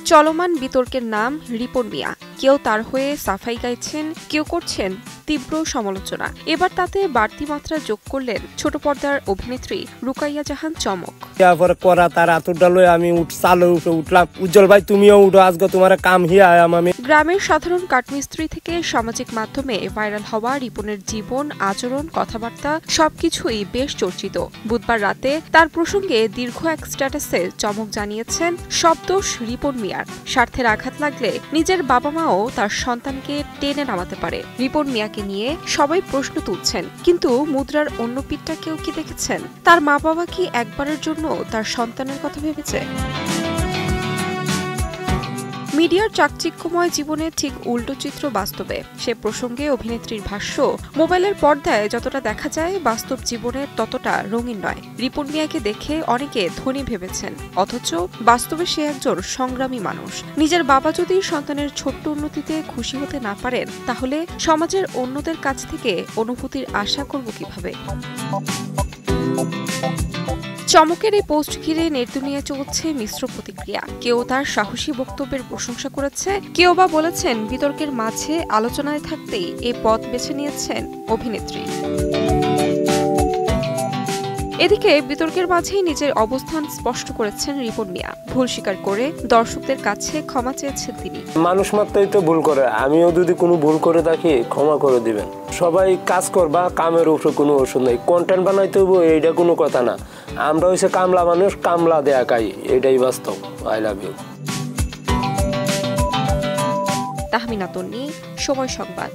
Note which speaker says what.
Speaker 1: চলমান বিতর্কের নাম রিপন মিয়া। কেউ তার হয়ে সাফাই গাইছেন, কেউ করছেন তীব্র সমালোচনা। এবার তাতে বাড়তি মাত্রা যোগ করলেন ছোট পর্দার অভিনেত্রী রুকাইয়া জাহান চমক।
Speaker 2: আমি উঠলাম, উজ্জ্বল ভাই তুমিও উঠো, আজকে তোমার কাম হিয়া।
Speaker 1: গ্রামের সাধারণ কাঠমিস্ত্রি থেকে সামাজিক মাধ্যমে ভাইরাল হওয়া রিপনের জীবন, আচরণ, কথাবার্তা সবকিছুই বেশ চর্চিত। বুধবার রাতে তার প্রসঙ্গে দীর্ঘ এক স্ট্যাটাসে চমক জানিয়েছেন, সব দোষ রিপন মিয়ার। স্বার্থের আঘাত লাগলে নিজের বাবা মাও তার সন্তানকে টেনে নামাতে পারে। রিপন মিয়াকে নিয়ে সবাই প্রশ্ন তুলছেন, কিন্তু মুদ্রার অন্য পিঠটা কেউ কি দেখেছেন? তার মা বাবা কি একবারের জন্য তার সন্তানের কথা ভেবেছে? মিডিয়ার চাকচিক্যময় জীবনে ঠিক উল্টো চিত্র বাস্তবে। সে প্রসঙ্গে অভিনেত্রীর ভাষ্য, মোবাইলের পর্দায় যতটা দেখা যায় বাস্তব জীবনে ততটা রঙিন নয়। রিপন মিয়াকে দেখে অনেকে ধনী ভেবেছেন, অথচ বাস্তবে সে একজন সংগ্রামী মানুষ। নিজের বাবা যদি সন্তানের ছোট্ট উন্নতিতে খুশি হতে না পারেন, তাহলে সমাজের অন্যদের কাছ থেকে অনুভূতির আশা করব কিভাবে? চমকের এই পোস্ট ঘিরে নেটদুনিয়ায় চলছে মিশ্র প্রতিক্রিয়া। কেউ তার সাহসী বক্তব্যের প্রশংসা করেছে, কেউ বা বলেছেন বিতর্কের মাঝে আলোচনায় থাকতেই এই পথ বেছে নিয়েছেন অভিনেত্রী। এদিকে বিতর্কের মাঝেই নিজের অবস্থান স্পষ্ট করেছেন রিপন মিয়া। ভুল স্বীকার করে দর্শকদের কাছে ক্ষমা চেয়েছেন তিনি।
Speaker 2: মানুষ মাত্রই তো ভুল করে, আমিও যদি কোনো ভুল করে থাকি ক্ষমা করে দিবেন। সবাই কাজ করবা, কামের উপরে কোনো ওষুধ নেই। কন্টেন্ট বানাইতে হবো এইটা কোনো কথা না। আমরা হচ্ছে কামলা মানুষ, কামলা দেয়া খাই, এটাই বাস্তব। I love you.
Speaker 1: Tahmina Tonni, Somoy সংবাদ।